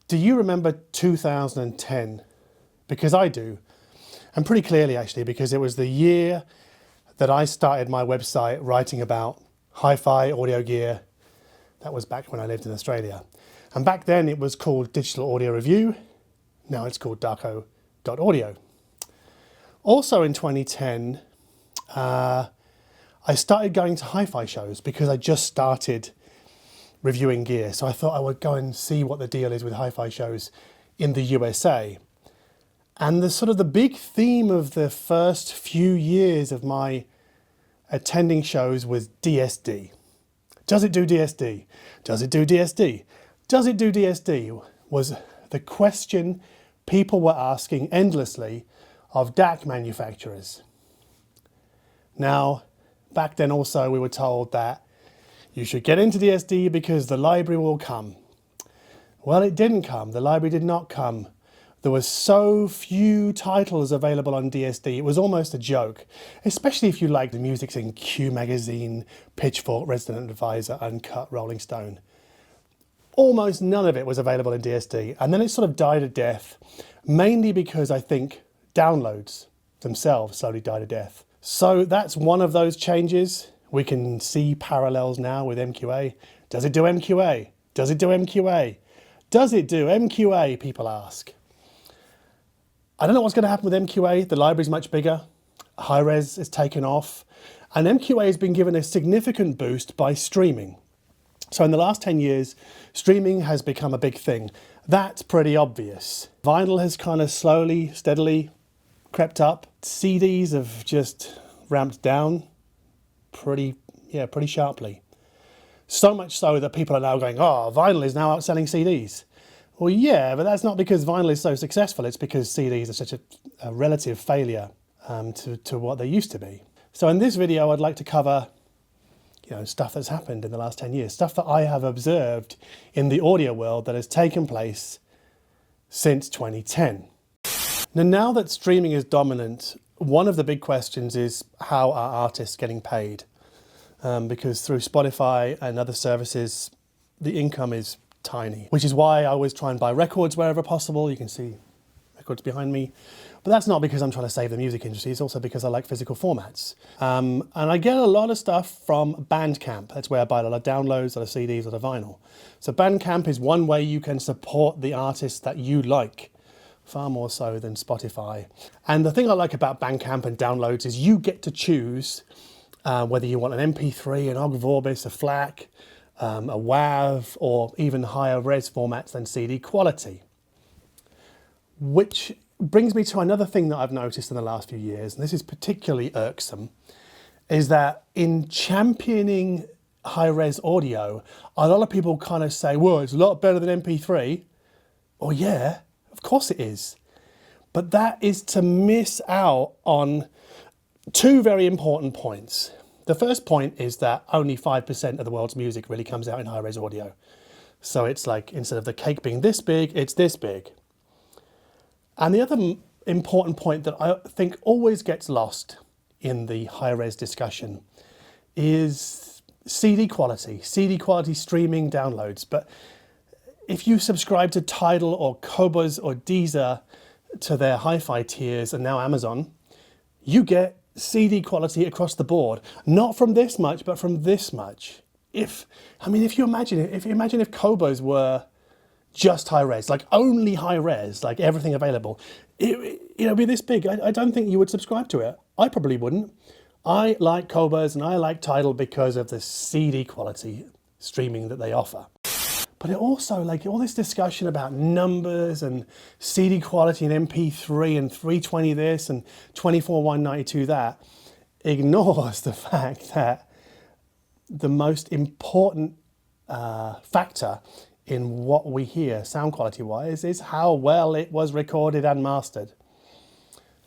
Do you remember 2010? Because I do. And pretty clearly actually, because it was the year that I started my website writing about hi-fi audio gear. That was back when I lived in Australia. And back then it was called Digital Audio Review. Now it's called Darko.Audio. Also in 2010, I started going to hi-fi shows because I just started reviewing gear. So I thought I would go and see what the deal is with hi-fi shows in the USA. And the sort of the big theme of the first few years of my attending shows was DSD. Does it do DSD? Does it do DSD? Does it do DSD? Was the question people were asking endlessly of DAC manufacturers. Now, back then also we were told that you should get into DSD because the library will come. Well, it didn't come. The library did not come. There were so few titles available on DSD, it was almost a joke, especially if you like the music in Q Magazine, Pitchfork, Resident Advisor, Uncut, Rolling Stone. Almost none of it was available in DSD, and then it sort of died a death, mainly because I think downloads themselves slowly died a death. So that's one of those changes. We can see parallels now with MQA. Does it do MQA? Does it do MQA? Does it do MQA, people ask. I don't know what's going to happen with MQA. The library's much bigger. Hi-res is taken off. And MQA has been given a significant boost by streaming. So in the last 10 years, streaming has become a big thing. That's pretty obvious. Vinyl has kind of slowly, steadily crept up. CDs have just ramped down pretty sharply. So much so that people are now going, oh, vinyl is now outselling CDs. Well, yeah, but that's not because vinyl is so successful. It's because CDs are such a relative failure to what they used to be. So in this video, I'd like to cover stuff that's happened in the last 10 years, stuff that I have observed in the audio world that has taken place since 2010. Now that streaming is dominant, one of the big questions is how are artists getting paid? Because through Spotify and other services, the income is tiny, which is why I always try and buy records wherever possible. You can see records behind me. But that's not because I'm trying to save the music industry, it's also because I like physical formats. And I get a lot of stuff from Bandcamp. That's where I buy a lot of downloads, a lot of CDs, a lot of vinyl. So Bandcamp is one way you can support the artists that you like, far more so than Spotify. And the thing I like about Bandcamp and downloads is you get to choose whether you want an MP3, an OGG Vorbis, a FLAC, a WAV, or even higher res formats than CD quality. Which brings me to another thing that I've noticed in the last few years, and this is particularly irksome, is that in championing high-res audio, a lot of people kind of say, well, it's a lot better than MP3. Oh yeah, of course it is. But that is to miss out on two very important points. The first point is that only 5% of the world's music really comes out in high-res audio. So it's like, instead of the cake being this big, it's this big. And the other important point that I think always gets lost in the high-res discussion is CD quality streaming downloads. But if you subscribe to Tidal or Qobuz or Deezer to their hi-fi tiers and now Amazon, you get CD quality across the board, not from this much, but from this much. If you imagine if Qobuz were just high res, like only high res, like everything available, it'd be this big. I don't think you would subscribe to it. I probably wouldn't. I like Qobuz and I like Tidal because of the CD quality streaming that they offer. But it also, like all this discussion about numbers and CD quality and MP3 and 320 this and 24/192 that, ignores the fact that the most important factor in what we hear sound quality wise is how well it was recorded and mastered.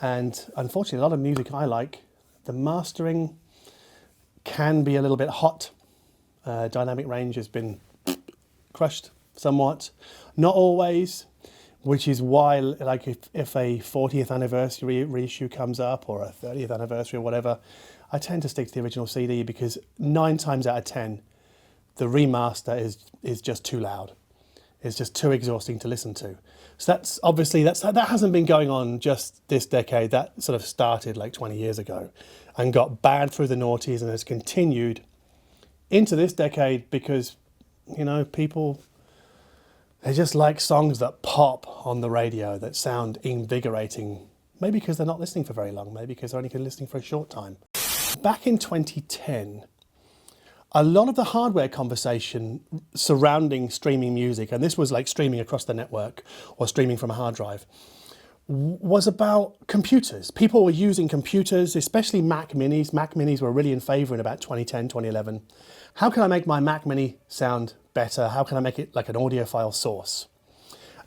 And unfortunately, a lot of music I like, the mastering can be a little bit hot. Dynamic range has been crushed somewhat, not always, which is why, like, if a 40th anniversary reissue comes up or a 30th anniversary or whatever, I tend to stick to the original CD because 9 times out of 10 the remaster is just too loud. is just too exhausting to listen to. So that's obviously, that hasn't been going on just this decade. That sort of started like 20 years ago and got banned through the noughties and has continued into this decade because, you know, people, they just like songs that pop on the radio, that sound invigorating, maybe because they're not listening for very long, maybe because they're only listening for a short time. Back in 2010, a lot of the hardware conversation surrounding streaming music, and this was like streaming across the network or streaming from a hard drive, was about computers. People were using computers, especially Mac Minis. Mac Minis were really in favor in about 2010, 2011. How can I make my Mac Mini sound better? How can I make it like an audiophile source?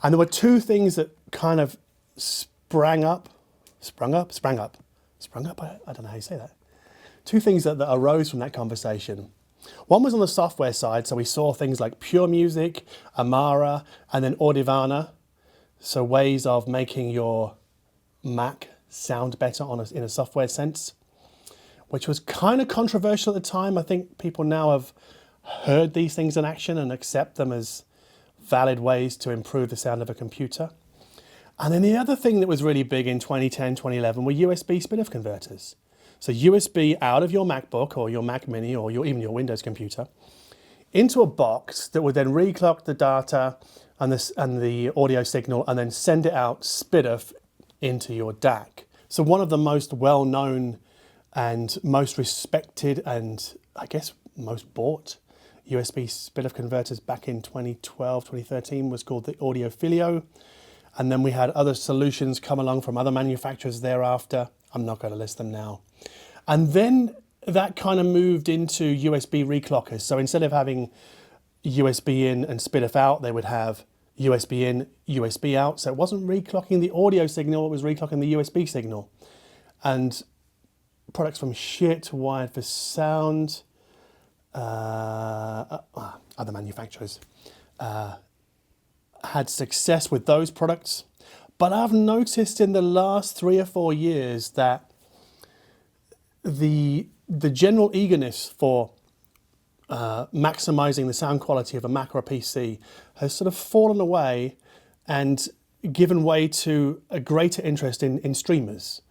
And there were two things that kind of sprung up. I don't know how you say that. Two things that arose from that conversation. One was on the software side, so we saw things like Pure Music, Amarra, and then Audirvana. So ways of making your Mac sound better in a software sense, which was kind of controversial at the time. I think people now have heard these things in action and accept them as valid ways to improve the sound of a computer. And then the other thing that was really big in 2010, 2011 were USB spin-off converters. So USB out of your MacBook or your Mac Mini or even your Windows computer into a box that would then reclock the data and the audio signal and then send it out spin-off into your DAC. So one of the most well-known and most respected and I guess most bought USB spin-off converters back in 2012, 2013 was called the Audiophilleo. And then we had other solutions come along from other manufacturers thereafter. I'm not going to list them now. And then that kind of moved into USB reclockers. So instead of having USB in and spin-off out, they would have USB in, USB out. So it wasn't reclocking the audio signal, it was reclocking the USB signal. And products from Schiit Wyrd for sound, other manufacturers, had success with those products. But I've noticed in the last 3 or 4 years that the general eagerness for maximizing the sound quality of a Mac or a PC has sort of fallen away and given way to a greater interest in streamers.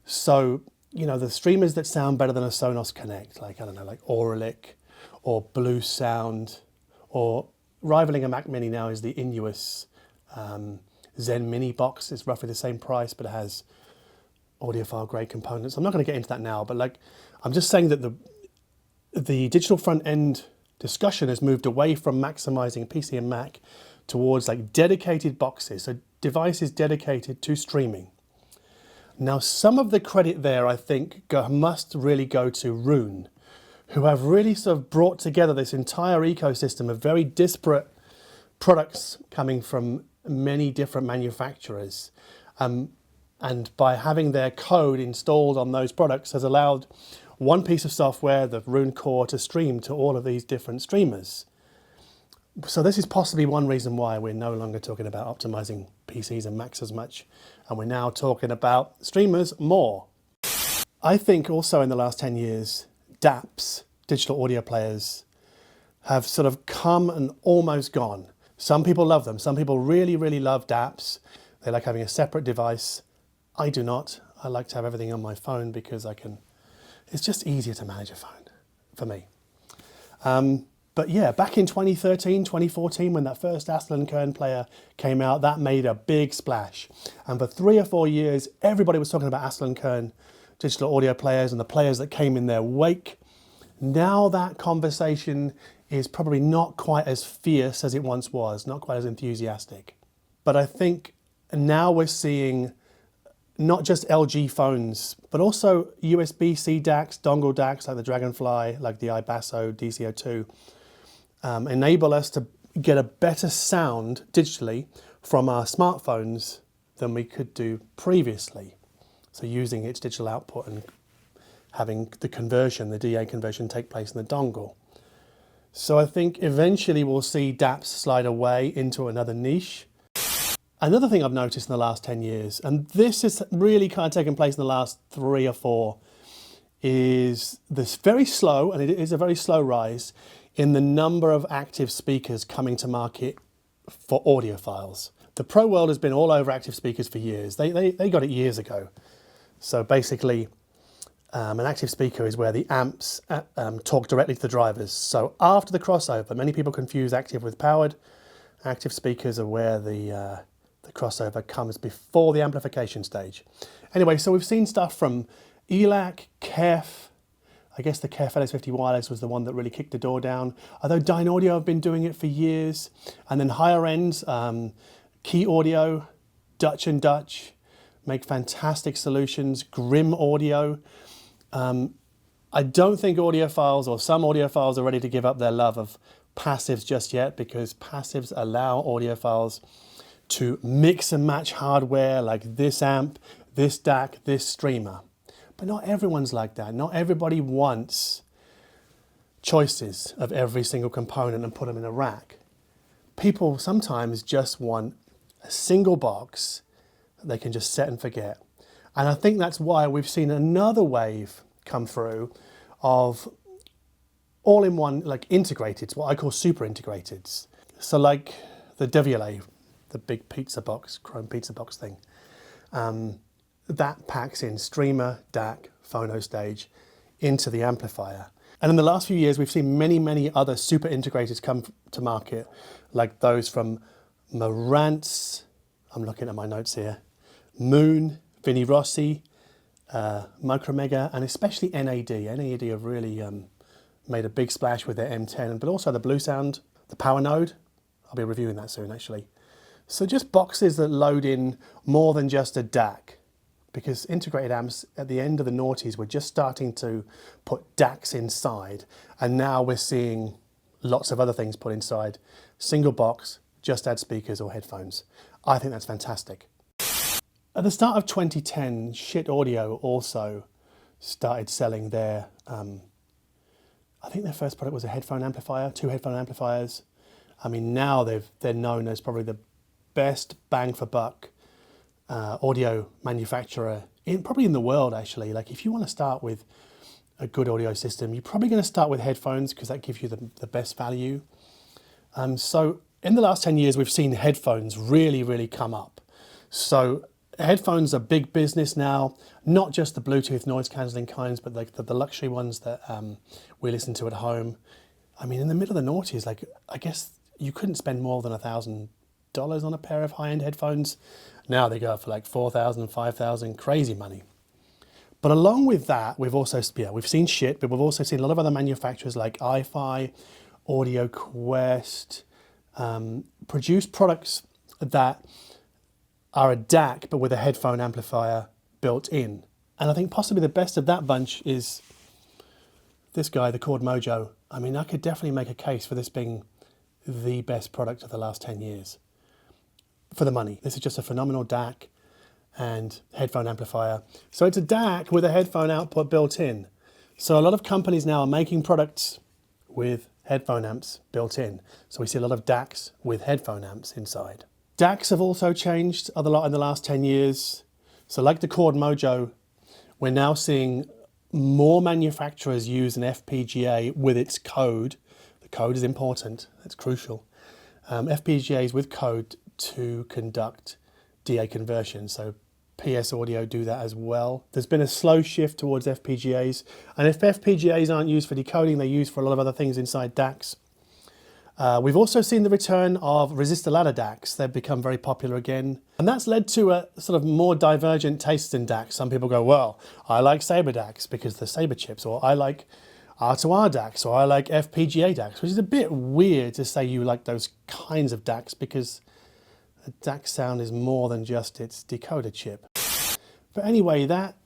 So, you know, the streamers that sound better than a Sonos Connect, like, I don't know, like AURALiC or Bluesound, or rivaling a Mac Mini now is the Innuos ZEN Mini box. It's roughly the same price, but it has audiophile grade components. I'm not going to get into that now, but like, I'm just saying that the digital front end discussion has moved away from maximizing PC and Mac towards like dedicated boxes, so devices dedicated to streaming. Now, some of the credit there, I think, must really go to Roon, who have really sort of brought together this entire ecosystem of very disparate products coming from many different manufacturers. And by having their code installed on those products has allowed one piece of software, the Roon core, to stream to all of these different streamers. So this is possibly one reason why we're no longer talking about optimizing PCs and Macs as much, and we're now talking about streamers more. I think also in the last 10 years, DAPs, digital audio players, have sort of come and almost gone. Some people love them. Some people really, really love DAPs. They like having a separate device. I do not. I like to have everything on my phone because it's just easier to manage a phone for me. But yeah, back in 2013, 2014, when that first Astell and Kern player came out, that made a big splash. And for 3 or 4 years, everybody was talking about Astell and Kern digital audio players and the players that came in their wake. Now that conversation is probably not quite as fierce as it once was, not quite as enthusiastic. But I think now we're seeing not just LG phones, but also USB-C DACs, dongle DACs like the DragonFly, like the iBasso DC02, enable us to get a better sound digitally from our smartphones than we could do previously. So using its digital output and having the conversion, the DA conversion, take place in the dongle. So I think eventually we'll see DAPs slide away into another niche. Another thing I've noticed in the last 10 years, and this has really kind of taken place in the last 3 or 4, is this very slow, and it is a very slow rise, in the number of active speakers coming to market for audiophiles. The pro world has been all over active speakers for years. They got it years ago. So basically, an active speaker is where the amps talk directly to the drivers. So after the crossover, many people confuse active with powered. Active speakers are where the crossover comes before the amplification stage. Anyway, so we've seen stuff from ELAC, KEF. I guess the KEF LS50 Wireless was the one that really kicked the door down. Although Audio have been doing it for years. And then higher ends, Kii Audio, Dutch and Dutch, make fantastic solutions. Grim Audio. I don't think audiophiles, or some audiophiles, are ready to give up their love of passives just yet, because passives allow audiophiles to mix and match hardware like this amp, this DAC, this streamer. But not everyone's like that. Not everybody wants choices of every single component and put them in a rack. People sometimes just want a single box that they can just set and forget. And I think that's why we've seen another wave come through of all-in-one, like integrateds, what I call super integrateds. So like the Devialet, the big pizza box, chrome pizza box thing, that packs in streamer, DAC, phono stage into the amplifier. And in the last few years, we've seen many, many other super integrateds come to market, like those from Marantz, I'm looking at my notes here, Moon, Vinny Rossi, Micromega, and especially NAD. NAD have really made a big splash with their M10, but also the Bluesound, the Powernode. I'll be reviewing that soon, actually. So just boxes that load in more than just a DAC, because integrated amps at the end of the noughties were just starting to put DACs inside, and now we're seeing lots of other things put inside. Single box, just add speakers or headphones. I think that's fantastic. At the start of 2010, Schiit Audio also started selling their, I think their first product was a headphone amplifier, 2 headphone amplifiers. I mean, now they're known as probably the best bang for buck audio manufacturer, probably in the world actually. Like if you want to start with a good audio system, you're probably going to start with headphones because that gives you the best value. So in the last 10 years, we've seen headphones really, really come up. So headphones are big business now, not just the Bluetooth noise cancelling kinds, but like the luxury ones that we listen to at home. I mean, in the middle of the noughties, like I guess you couldn't spend more than $1,000 on a pair of high-end headphones. Now they go for like $4,000, $5,000, crazy money. But along with that, we've also, we've seen Schiit, but we've also seen a lot of other manufacturers like iFi, AudioQuest, produce products that are a DAC, but with a headphone amplifier built in. And I think possibly the best of that bunch is this guy, the Chord Mojo. I mean, I could definitely make a case for this being the best product of the last 10 years. For the money. This is just a phenomenal DAC and headphone amplifier. So it's a DAC with a headphone output built in. So a lot of companies now are making products with headphone amps built in. So we see a lot of DACs with headphone amps inside. DACs have also changed a lot in the last 10 years. So like the Chord Mojo, we're now seeing more manufacturers use an FPGA with its code. The code is important, it's crucial. FPGAs with code to conduct DA conversion. So PS Audio do that as well. There's been a slow shift towards FPGAs. And if FPGAs aren't used for decoding, they're used for a lot of other things inside DACs. We've also seen the return of resistor ladder DACs. They've become very popular again. And that's led to a sort of more divergent tastes in DACs. Some people go, well, I like Sabre DACs because they're Sabre chips, or I like R2R DACs, or I like FPGA DACs, which is a bit weird to say you like those kinds of DACs because a DAC sound is more than just its decoder chip. But anyway, that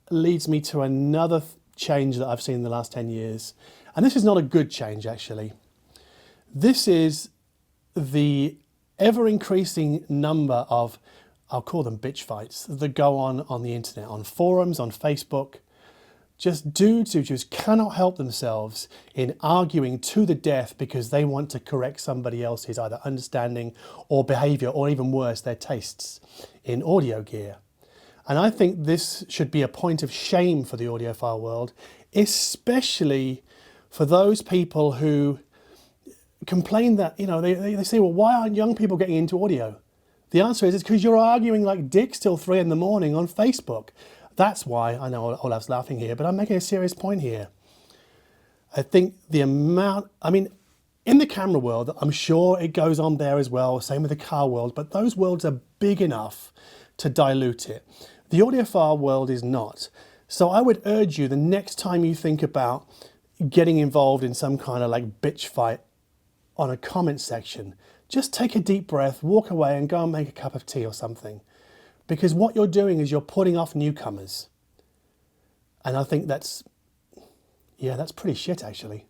leads me to another change that I've seen in the last 10 years. And this is not a good change, actually. This is the ever-increasing number of, I'll call them bitch fights, that go on the internet, on forums, on Facebook. Just dudes who just cannot help themselves in arguing to the death because they want to correct somebody else's either understanding or behavior, or even worse, their tastes in audio gear. And I think this should be a point of shame for the audiophile world, especially for those people who complain that, you know, they say, well, why aren't young people getting into audio? The answer is it's because you're arguing like dicks till 3 in the morning on Facebook. That's why. I know Olaf's laughing here, but I'm making a serious point here. I think the amount, I mean, in the camera world, I'm sure it goes on there as well, same with the car world, but those worlds are big enough to dilute it. The audiophile world is not. So I would urge you, the next time you think about getting involved in some kind of like bitch fight on a comment section, just take a deep breath, walk away and go and make a cup of tea or something. Because what you're doing is you're putting off newcomers. And I think that's pretty shit actually.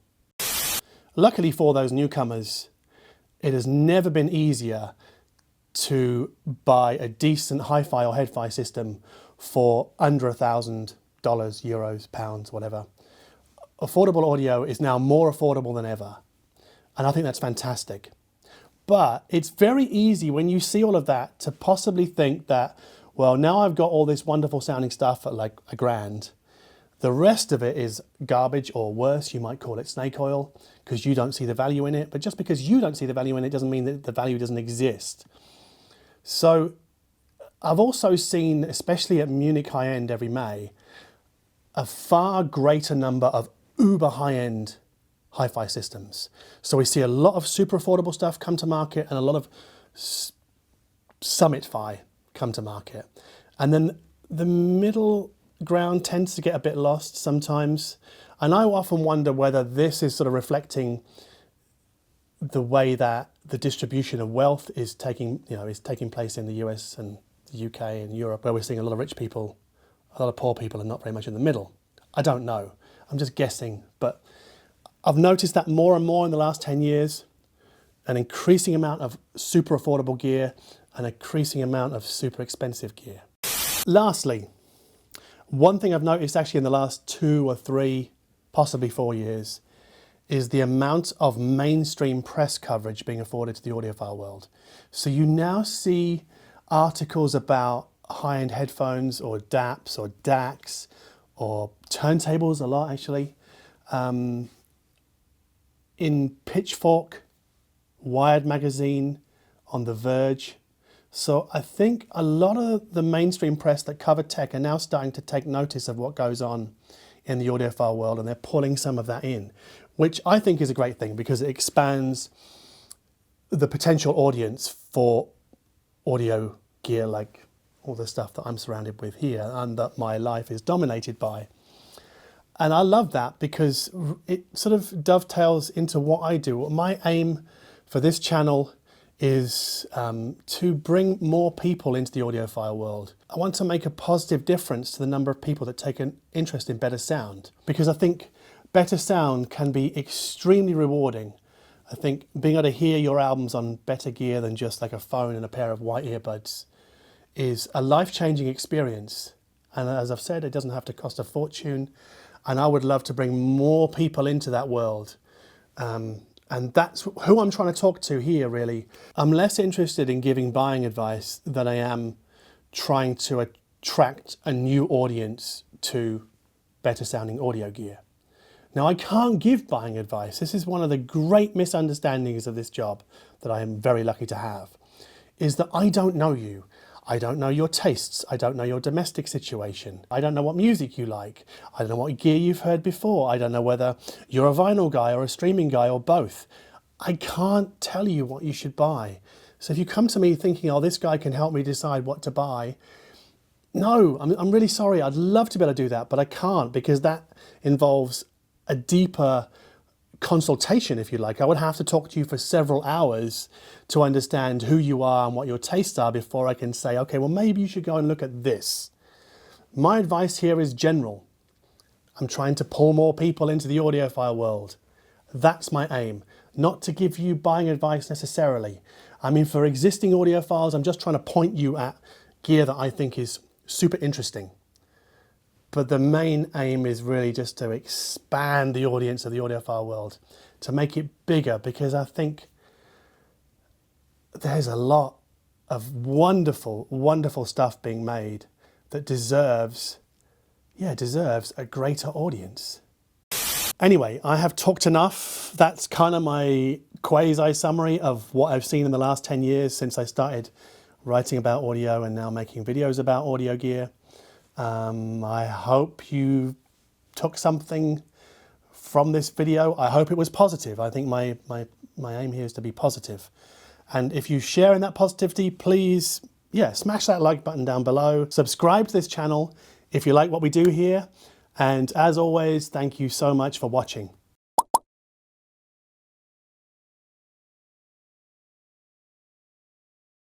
Luckily for those newcomers, it has never been easier to buy a decent hi-fi or head-fi system for under $1,000, euros, pounds, whatever. Affordable audio is now more affordable than ever. And I think that's fantastic. But it's very easy when you see all of that to possibly think that, well, now I've got all this wonderful sounding stuff at like $1,000. The rest of it is garbage, or worse, you might call it snake oil, because you don't see the value in it. But just because you don't see the value in it doesn't mean that the value doesn't exist. So I've also seen, especially at Munich High End every May, a far greater number of uber high-end hi-fi systems. So we see a lot of super affordable stuff come to market and a lot of summit-fi come to market. And then the middle ground tends to get a bit lost sometimes. And I often wonder whether this is sort of reflecting the way that the distribution of wealth is taking place in the US and the UK and Europe, where we're seeing a lot of rich people, a lot of poor people, and not very much in the middle. I don't know. I'm just guessing, but I've noticed that more and more in the last 10 years, an increasing amount of super affordable gear and an increasing amount of super expensive gear. Lastly, one thing I've noticed actually in the last 2 or 3, possibly 4 years, is the amount of mainstream press coverage being afforded to the audiophile world. So you now see articles about high-end headphones or DAPs or DACs or turntables a lot actually, in Pitchfork, Wyred magazine, on The Verge. So I think a lot of the mainstream press that cover tech are now starting to take notice of what goes on in the audiophile world, and they're pulling some of that in, which I think is a great thing because it expands the potential audience for audio gear, like all the stuff that I'm surrounded with here and that my life is dominated by. And I love that because it sort of dovetails into what I do. My aim for this channel is to bring more people into the audiophile world. I want to make a positive difference to the number of people that take an interest in better sound, because I think better sound can be extremely rewarding. I think being able to hear your albums on better gear than just like a phone and a pair of white earbuds is a life-changing experience. And as I've said, it doesn't have to cost a fortune. And I would love to bring more people into that world. And that's who I'm trying to talk to here, really. I'm less interested in giving buying advice than I am trying to attract a new audience to better sounding audio gear. Now, I can't give buying advice. This is one of the great misunderstandings of this job that I am very lucky to have, is that I don't know you. I don't know your tastes. I don't know your domestic situation. I don't know what music you like. I don't know what gear you've heard before. I don't know whether you're a vinyl guy or a streaming guy or both. I can't tell you what you should buy. So if you come to me thinking, oh, this guy can help me decide what to buy, no, I'm really sorry. I'd love to be able to do that, but I can't, because that involves a deeper consultation, if you like. I would have to talk to you for several hours to understand who you are and what your tastes are before I can say, okay, well, maybe you should go and look at this. My advice here is general. I'm trying to pull more people into the audiophile world. That's my aim, not to give you buying advice necessarily. I mean, for existing audiophiles, I'm just trying to point you at gear that I think is super interesting. But the main aim is really just to expand the audience of the audiophile world, to make it bigger, because I think there's a lot of wonderful, wonderful stuff being made that deserves a greater audience. Anyway, I have talked enough. That's kind of my quasi-summary of what I've seen in the last 10 years since I started writing about audio and now making videos about audio gear. I hope you took something from this video. I hope it was positive. I think my aim here is to be positive. And if you share in that positivity, please, smash that like button down below. Subscribe to this channel if you like what we do here. And as always, thank you so much for watching.